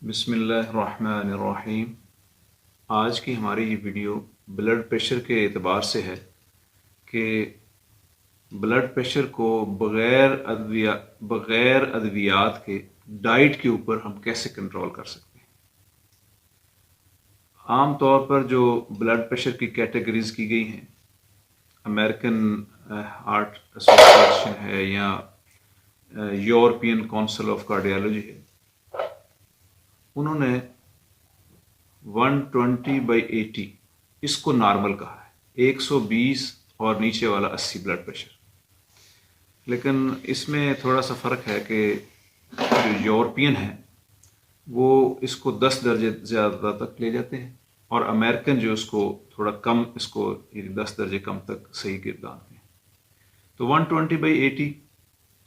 बिस्मिल्लाहिर्रहमानिर्रहीम। आज की हमारी ये वीडियो ब्लड प्रेशर के एतबार से है कि ब्लड प्रेशर को बग़ैर अद्वियात के डाइट के ऊपर हम कैसे कंट्रोल कर सकते हैं। आम तौर पर जो ब्लड प्रेशर की कैटेगरीज की गई हैं, अमेरिकन हार्ट एसोसिएशन है या यूरोपियन काउंसिल ऑफ कार्डियोलॉजी है, उन्होंने 120/80 इसको नॉर्मल कहा है। 120 और नीचे वाला 80 ब्लड प्रेशर। लेकिन इसमें थोड़ा सा फ़र्क है कि जो यूरोपियन है वो इसको 10 दर्जे ज़्यादा तक ले जाते हैं और अमेरिकन जो उसको थोड़ा कम, इसको 10 दर्जे कम तक सही गिरदानते हैं। तो 120/80।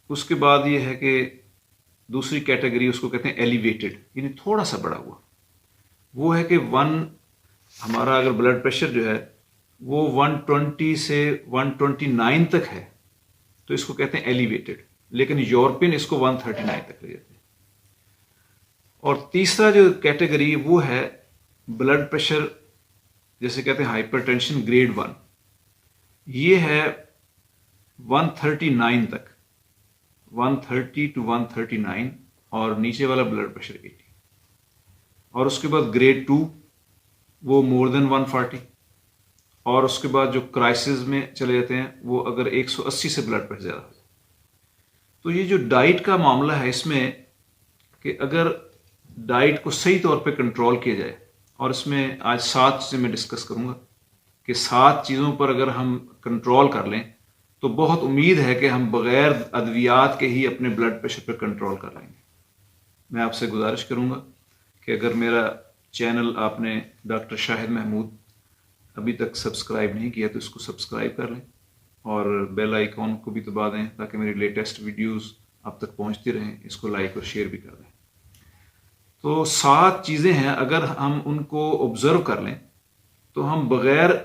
उसके बाद ये है कि दूसरी कैटेगरी उसको कहते हैं एलिवेटेड, यानी थोड़ा सा बढ़ा हुआ। वो है कि हमारा अगर ब्लड प्रेशर जो है वो 120 से 129 तक है तो इसको कहते हैं एलिवेटेड, लेकिन यूरोपियन इसको 139 तक ले जाते हैं। और तीसरा जो कैटेगरी वो है ब्लड प्रेशर, जैसे कहते हैं हाइपरटेंशन ग्रेड 1, ये है 139 तक, 130 to 139, और नीचे वाला ब्लड प्रेशर 80। और उसके बाद ग्रेड 2 वो मोर देन 140, और उसके बाद जो क्राइसिस में चले जाते हैं वो अगर 180 से ब्लड प्रेशर ज़्यादा हो जाए। तो ये जो डाइट का मामला है इसमें कि अगर डाइट को सही तौर पे कंट्रोल किया जाए, और इसमें आज 7 चीज़ें मैं डिस्कस करूँगा कि 7 चीज़ों पर अगर हम कंट्रोल कर लें तो बहुत उम्मीद है कि हम बग़ैर अद्वियात के ही अपने ब्लड प्रेशर पर कंट्रोल कर लेंगे। मैं आपसे गुजारिश करूँगा कि अगर मेरा चैनल आपने डॉक्टर शाहिद महमूद अभी तक सब्सक्राइब नहीं किया तो इसको सब्सक्राइब कर लें और बेल आइकॉन को भी दबा दें ताकि मेरी लेटेस्ट वीडियोस आप तक पहुंचती रहें। इसको लाइक और शेयर भी कर दें। तो 7 चीज़ें हैं, अगर हम उनको ऑब्जर्व कर लें तो हम बग़ैर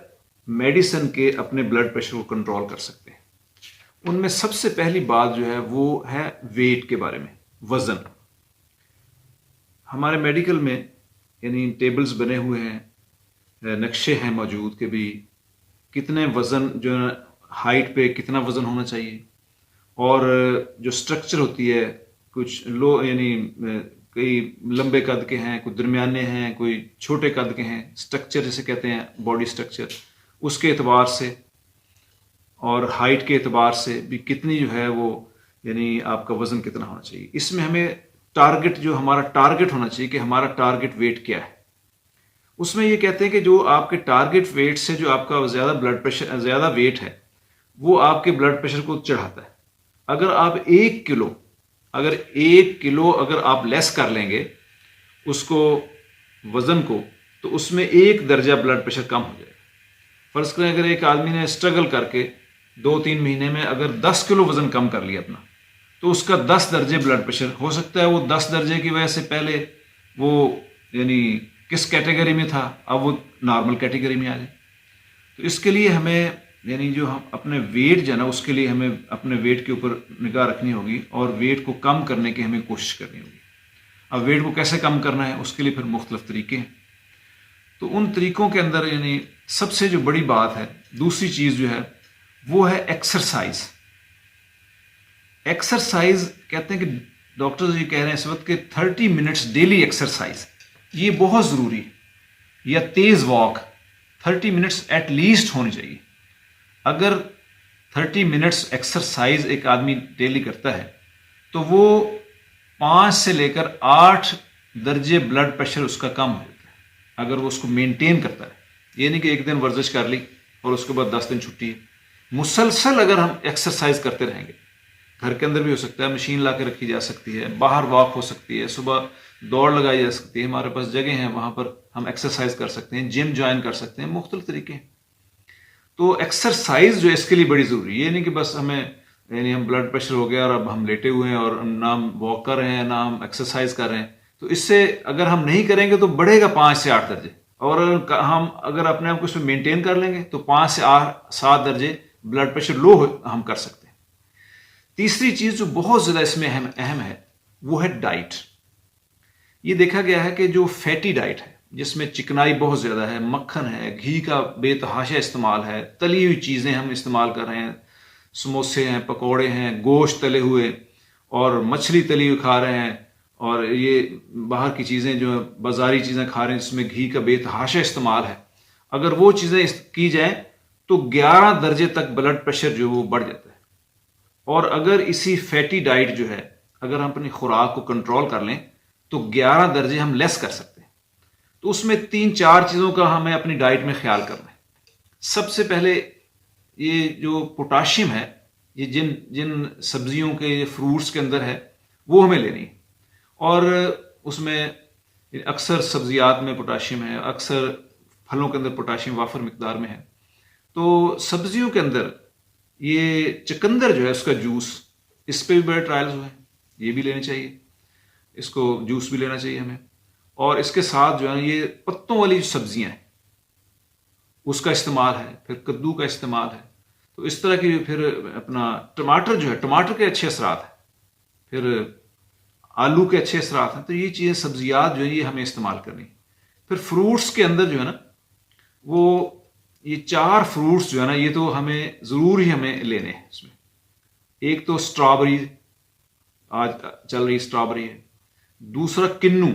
मेडिसिन के अपने ब्लड प्रेशर को कंट्रोल कर सकते हैं। उनमें सबसे पहली बात जो है वो है वेट के बारे में, वज़न। हमारे मेडिकल में यानी टेबल्स बने हुए हैं, नक्शे हैं मौजूद कि भी कितने वज़न जो है हाइट पे कितना वज़न होना चाहिए, और जो स्ट्रक्चर होती है कुछ लो यानी कई लंबे कद के हैं, कोई दरमियाने हैं, कोई छोटे कद के हैं। स्ट्रक्चर जिसे कहते हैं बॉडी स्ट्रक्चर, उसके एतबार से और हाइट के एतबार से भी कितनी जो है वो यानी आपका वज़न कितना होना चाहिए। इसमें हमें टारगेट, जो हमारा टारगेट होना चाहिए कि हमारा टारगेट वेट क्या है। उसमें ये कहते हैं कि जो आपके टारगेट वेट से जो आपका ज़्यादा ब्लड प्रेशर, ज़्यादा वेट है, वो आपके ब्लड प्रेशर को चढ़ाता है। अगर आप 1 किलो अगर आप लेस कर लेंगे उसको, वज़न को, तो उसमें 1 दर्जा ब्लड प्रेशर कम हो जाएगा। फर्ज करें अगर एक आदमी ने स्ट्रगल करके 2-3 महीने में अगर 10 किलो वज़न कम कर लिया अपना, तो उसका 10 दर्जे ब्लड प्रेशर हो सकता है। वो 10 दर्जे की वजह से पहले वो यानी किस कैटेगरी में था, अब वो नॉर्मल कैटेगरी में आ जाए। तो इसके लिए हमें यानी जो हम अपने वेट जो है ना, उसके लिए हमें अपने वेट के ऊपर निगाह रखनी होगी और वेट को कम करने की हमें कोशिश करनी होगी। अब वेट को कैसे कम करना है उसके लिए फिर मुख्तलिफ तरीके हैं। तो उन तरीकों के अंदर यानी सबसे जो बड़ी बात है, दूसरी चीज़ जो है वो है एक्सरसाइज। एक्सरसाइज कहते हैं कि डॉक्टर जी कह रहे हैं इस वक्त कि 30 मिनट्स डेली एक्सरसाइज ये बहुत ज़रूरी है, या तेज़ वॉक 30 मिनट्स एट लीस्ट होनी चाहिए। अगर 30 मिनट्स एक्सरसाइज एक आदमी डेली करता है तो वो 5 से लेकर 8 दर्जे ब्लड प्रेशर उसका कम हो जाता है, अगर वो उसको मेंटेन करता है। ये नहीं कि एक दिन वर्जिश कर ली और उसके बाद 10 दिन छुट्टी है। मुसलसल अगर हम एक्सरसाइज करते रहेंगे, घर के अंदर भी हो सकता है, मशीन ला के रखी जा सकती है, बाहर वॉक हो सकती है, सुबह दौड़ लगाई जा सकती है, हमारे पास जगह है वहाँ पर हम एक्सरसाइज कर सकते हैं, जिम ज्वाइन कर सकते हैं, मुख्तलिफ तरीके हैं। तो एक्सरसाइज जो है इसके लिए बड़ी ज़रूरी है। ये नहीं कि बस हमें यानी हम ब्लड प्रेशर हो गया और अब हम लेटे हुए हैं और ना हम वॉक कर रहे हैं ना हम एक्सरसाइज कर रहे हैं। तो इससे अगर हम नहीं करेंगे तो बढ़ेगा 5 से 8 दर्जे, और हम अगर अपने आप को इसमें मेंटेन कर लेंगे तो 5 से 7 दर्जे ब्लड प्रेशर लो हम कर सकते हैं। तीसरी चीज़ जो बहुत ज़्यादा इसमें अहम है वो है डाइट। ये देखा गया है कि जो फैटी डाइट है, जिसमें चिकनाई बहुत ज़्यादा है, मक्खन है, घी का बेतहाशा इस्तेमाल है, तली हुई चीज़ें हम इस्तेमाल कर रहे हैं, समोसे हैं, पकोड़े हैं, गोश्त तले हुए और मछली तली हुई खा रहे हैं, और ये बाहर की चीज़ें जो बाज़ारी चीज़ें खा रहे हैं जिसमें घी का बेतहाशा इस्तेमाल है, अगर वो चीज़ें की जाएं तो 11 दर्जे तक ब्लड प्रेशर जो है वो बढ़ जाता है। और अगर इसी फैटी डाइट जो है, अगर हम अपनी खुराक को कंट्रोल कर लें तो 11 दर्जे हम लेस कर सकते हैं। तो उसमें 3-4 चीज़ों का हमें अपनी डाइट में ख्याल करना है। सबसे पहले ये जो पोटाशियम है, ये जिन जिन सब्जियों के, फ्रूट्स के अंदर है, वो हमें लेनी है। और उसमें अक्सर सब्जियात में पोटाशियम है, अक्सर फलों के अंदर पोटाशियम वाफर मिकदार में है। तो सब्जियों के अंदर ये चुकंदर जो है उसका जूस, इस पे भी बड़े ट्रायल्स हुए हैं, ये भी लेने चाहिए, इसको जूस भी लेना चाहिए हमें। और इसके साथ जो है ना ये पत्तों वाली जो सब्जियां हैं उसका इस्तेमाल है, फिर कद्दू का इस्तेमाल है। तो इस तरह की, फिर अपना टमाटर जो है, टमाटर के अच्छे असरात हैं, फिर आलू के अच्छे असरात हैं। तो ये चीज़ें, सब्जियात जो है ये हमें इस्तेमाल करनी। फिर फ्रूट्स के अंदर जो है ना, वो ये 4 फ्रूट्स जो है ना, ये तो हमें ज़रूर ही हमें लेने हैं इसमें। एक तो स्ट्रॉबेरी, आज चल रही स्ट्रॉबेरी है। दूसरा किन्नू,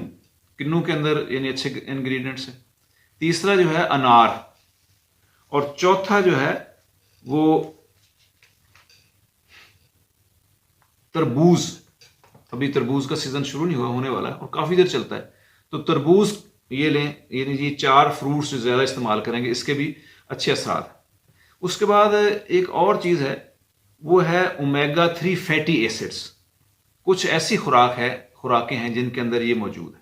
किन्नू के अंदर यानी अच्छे इंग्रेडिएंट्स हैं। तीसरा जो है अनार, और चौथा जो है वो तरबूज। अभी तरबूज का सीजन शुरू नहीं हुआ, होने वाला है और काफी देर चलता है। तो तरबूज ये लें, ये 4 फ्रूट्स जो ज्यादा इस्तेमाल करेंगे, इसके भी अच्छे असरात हैं। उसके बाद एक और चीज है, वो है ओमेगा 3 फैटी एसिड्स। कुछ ऐसी खुराकें हैं जिनके अंदर ये मौजूद है,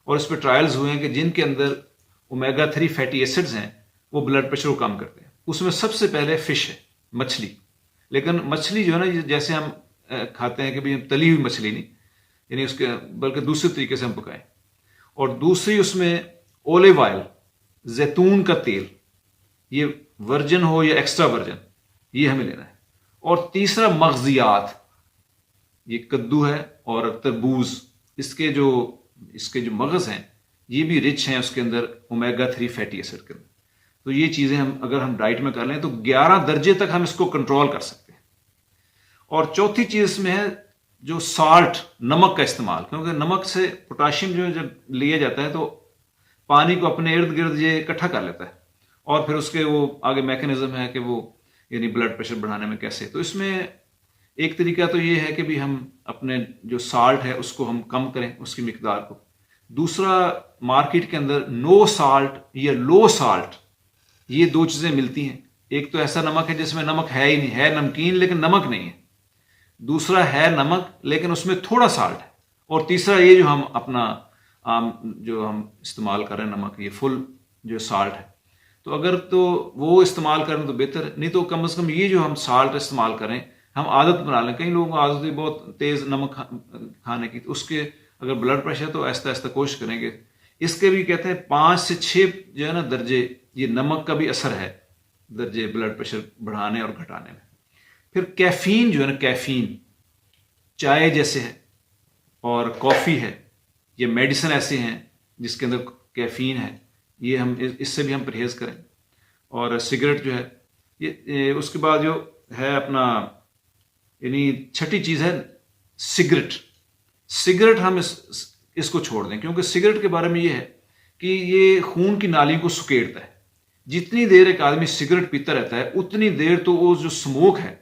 और इस पर ट्रायल्स हुए हैं कि जिनके अंदर ओमेगा 3 फैटी एसिड्स हैं वो ब्लड प्रेशर को कम करते हैं। उसमें सबसे पहले फिश है, मछली। लेकिन मछली जो है ना, जैसे हम खाते हैं कि भाई तली हुई मछली नहीं, यानी उसके बल्कि दूसरे तरीके से हम पकाएं। और दूसरी उसमें ओलिव ऑयल, जैतून का तेल, ये वर्जिन हो या एक्स्ट्रा वर्जिन, ये हमें लेना है। और तीसरा मगजियात, ये कद्दू है और तरबूज, इसके जो मगज हैं ये भी रिच हैं उसके अंदर ओमेगा 3 फैटी एसिड के अंदर। तो ये चीजें अगर हम डाइट में कर लें तो 11 दर्जे तक हम इसको कंट्रोल कर सकते हैं। और चौथी चीज इसमें है जो साल्ट, नमक का इस्तेमाल, क्योंकि नमक से पोटाशियम जो जब लिया जाता है तो पानी को अपने इर्द गिर्द ये इकट्ठा कर लेता है, और फिर उसके वो आगे मैकेनिज्म है कि वो यानी ब्लड प्रेशर बढ़ाने में कैसे। तो इसमें एक तरीका तो ये है कि भी हम अपने जो साल्ट है उसको हम कम करें, उसकी मिकदार को। दूसरा, मार्केट के अंदर नो साल्ट या लो साल्ट, ये 2 चीजें मिलती हैं। एक तो ऐसा नमक है जिसमें नमक है ही नहीं, है नमकीन लेकिन नमक नहीं है। दूसरा है नमक लेकिन उसमें थोड़ा साल्ट है। और तीसरा ये जो हम अपना जो हम इस्तेमाल कर रहे हैं नमक, ये फुल जो साल्ट है। तो अगर तो वो इस्तेमाल करें तो बेहतर, नहीं तो कम से कम ये जो हम साल्ट इस्तेमाल करें, हम आदत बना लें। कई लोगों को आदत है बहुत तेज नमक खाने की, तो उसके अगर ब्लड प्रेशर तो आहिस्ता आहिस्ता कोशिश करेंगे। इसके भी कहते हैं 5 से 6 जो है ना दर्जे, ये नमक का भी असर है दर्जे ब्लड प्रेशर बढ़ाने और घटाने में। फिर कैफीन जो है ना, कैफीन चाय जैसे है और कॉफी है, ये मेडिसिन ऐसे हैं जिसके अंदर कैफीन है, ये हम इससे भी हम परहेज करें। और सिगरेट जो है ये उसके बाद जो है अपना, यानी छठी चीज है सिगरेट। सिगरेट हम इसको छोड़ दें, क्योंकि सिगरेट के बारे में ये है कि ये खून की नालियों को सुकेड़ता है। जितनी देर एक आदमी सिगरेट पीता रहता है उतनी देर तो वो जो स्मोक है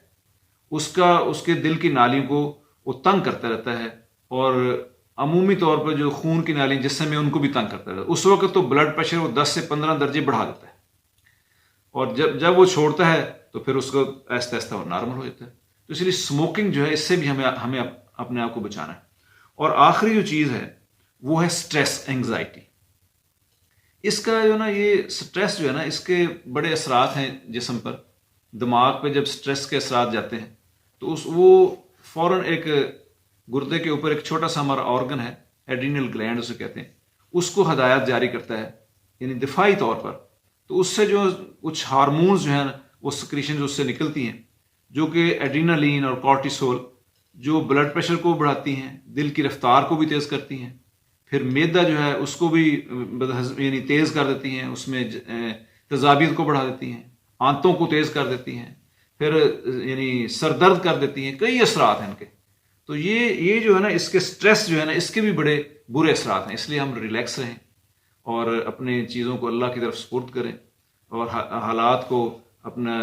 उसके दिल की नालियों को वो तंग करता रहता है, और अमूमी तौर पर जो खून की नाली जिससे में उनको भी तंग करता रहता है। उस वक्त तो ब्लड प्रेशर वो 10 से 15 दर्जे बढ़ा देता है, और जब वो छोड़ता है तो फिर उसको आहिस्ता आहिस्ता वो नॉर्मल हो जाता है। तो इसलिए स्मोकिंग जो है, इससे भी हमें अपने आप को बचाना है। और आखिरी जो चीज है वो है स्ट्रेस, एंग्जाइटी। इसका जो ना, ये स्ट्रेस जो है ना, इसके बड़े असरात हैं जिस्म पर। दिमाग पे जब स्ट्रेस के असरात जाते हैं तो वो फौरन एक गुर्दे के ऊपर एक छोटा सा हमारा ऑर्गन है, एड्रीनल ग्लैंड उसे कहते हैं, उसको हदायत जारी करता है यानी दिफाई तौर पर। तो उससे जो कुछ हार्मोन्स जो है वो सिक्रीशन उससे निकलती हैं, जो कि एड्रीनालिन और कॉर्टिसोल, जो ब्लड प्रेशर को बढ़ाती हैं, दिल की रफ्तार को भी तेज करती हैं। फिर मैदा जो है उसको भी यानी तेज़ कर देती हैं, उसमें तेज़ाबियत को बढ़ा देती हैं, आंतों को तेज़ कर देती हैं, फिर यानी सरदर्द कर देती हैं, कई असरात हैं इनके। तो ये जो है ना, इसके स्ट्रेस जो है ना, इसके भी बड़े बुरे असरात हैं। इसलिए हम रिलैक्स रहें और अपने चीज़ों को अल्लाह की तरफ सुपुर्द करें और हालात को अपना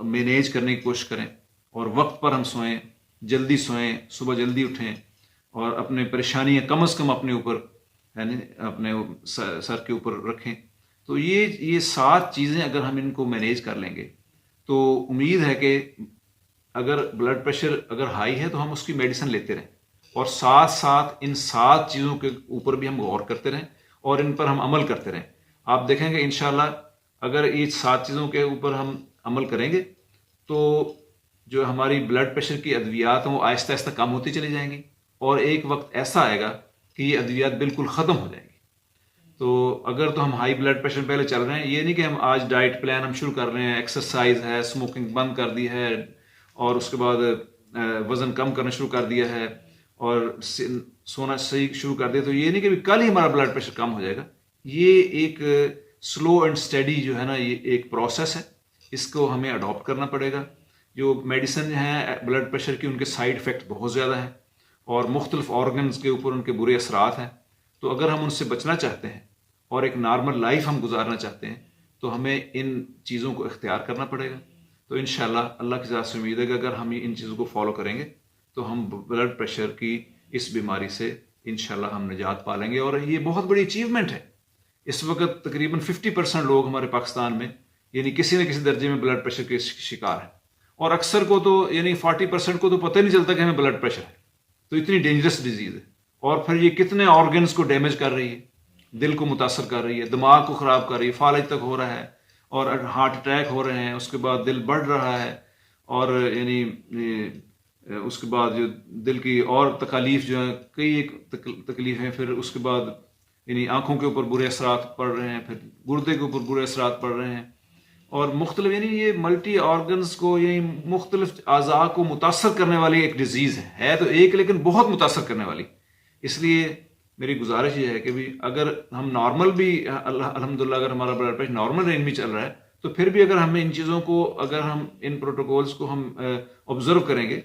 मैनेज करने की कोशिश करें और वक्त पर हम सोएं, जल्दी सोएं, सुबह जल्दी उठें और अपने परेशानियां कम से कम अपने ऊपर यानी अपने सर के ऊपर रखें। तो ये 7 चीज़ें अगर हम इनको मैनेज कर लेंगे तो उम्मीद है कि अगर ब्लड प्रेशर अगर हाई है तो हम उसकी मेडिसिन लेते रहें और साथ साथ इन 7 चीज़ों के ऊपर भी हम गौर करते रहें और इन पर हम अमल करते रहें। आप देखेंगे इंशाल्लाह अगर ये 7 चीज़ों के ऊपर हम अमल करेंगे तो जो हमारी ब्लड प्रेशर की अद्वियात हैं वो आहिस्ता आहिस्ता कम होती चली जाएंगी और एक वक्त ऐसा आएगा कि ये अद्वियात बिल्कुल ख़त्म हो जाएंगी। तो अगर तो हम हाई ब्लड प्रेशर पहले चल रहे हैं, ये नहीं कि हम आज डाइट प्लान हम शुरू कर रहे हैं, एक्सरसाइज है, स्मोकिंग बंद कर दी है और उसके बाद वज़न कम करना शुरू कर दिया है और सोना सही शुरू कर दिया, तो ये नहीं कि कल ही हमारा ब्लड प्रेशर कम हो जाएगा। ये एक स्लो एंड स्टडी जो है ना, ये एक प्रोसेस है, इसको हमें अडॉप्ट करना पड़ेगा। जो मेडिसिन हैं ब्लड प्रेशर की, उनके साइड इफ़ेक्ट बहुत ज़्यादा हैं और मुख्तलिफ ऑर्गन्स के ऊपर उनके बुरे असरात हैं। तो अगर हम उनसे बचना चाहते हैं और एक नॉर्मल लाइफ हम गुजारना चाहते हैं तो हमें इन चीज़ों को इख्तियार करना पड़ेगा। तो इंशाल्लाह अल्लाह की ज़ात से उम्मीद है कि अगर हम इन चीज़ों को फॉलो करेंगे तो हम ब्लड प्रेशर की इस बीमारी से इंशाल्लाह हम निजात पा लेंगे। और ये बहुत बड़ी अचीवमेंट है। इस वक्त तकरीबन 50% लोग हमारे पाकिस्तान में यानी किसी न किसी दर्जे में ब्लड प्रेशर के शिकार हैं और अक्सर को तो यानी 40% को तो पता ही नहीं चलता कि हमें ब्लड प्रेशर है। तो इतनी डेंजरस डिजीज़ है और फिर ये कितने ऑर्गन्स को डैमेज कर रही है, दिल को मुतासर कर रही है, दिमाग को ख़राब कर रही है, फालिज तक हो रहा है और हार्ट अटैक हो रहे हैं, उसके बाद दिल बढ़ रहा है और यानी उसके बाद जो दिल की और तकालीफ जो है, कई एक तकलीफ़ें, फिर उसके बाद यानी आँखों के ऊपर बुरे असरात पड़ रहे हैं, फिर गुर्दे के ऊपर बुरे असरात पड़ रहे हैं और मुख्तलिफ यानी ये मल्टी ऑर्गन्स को यानी मुख्तलिफ अज़ा को मुतासर करने वाली एक डिजीज़ है तो एक, लेकिन बहुत मुतासर करने वाली। इसलिए मेरी गुजारिश ये है कि भी अगर हम नॉर्मल भी अल्हम्दुलिल्लाह अगर हमारा ब्लड प्रेशर नॉर्मल रेंज में चल रहा है तो फिर भी अगर हमें इन चीज़ों को, अगर हम इन प्रोटोकॉल्स को हम ऑब्जर्व करेंगे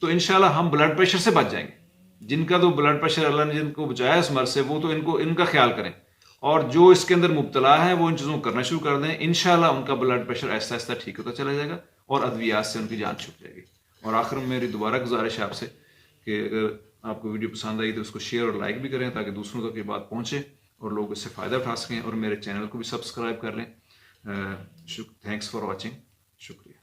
तो इंशाल्लाह हम ब्लड प्रेशर से बच जाएंगे। जिनका तो ब्लड प्रेशर अल्लाह ने जिनको बचाया इस मर्ज से, वो तो इनका ख्याल करें और जो इसके अंदर मुब्तला है वो इन चीज़ों को करना शुरू कर दें। इंशाल्लाह उनका ब्लड प्रेशर आहिस्ता आहिस्ता ठीक होता चला जाएगा और अद्वियात से उनकी जान छूट जाएगी। और आखिर में मेरी दोबारा गुजारिश है आपसे कि अगर आपको वीडियो पसंद आई तो उसको शेयर और लाइक भी करें ताकि दूसरों तक ये बात पहुंचे और लोग इससे फ़ायदा उठा सकें और मेरे चैनल को भी सब्सक्राइब कर लें। Thanks for watching. शुक्रिया।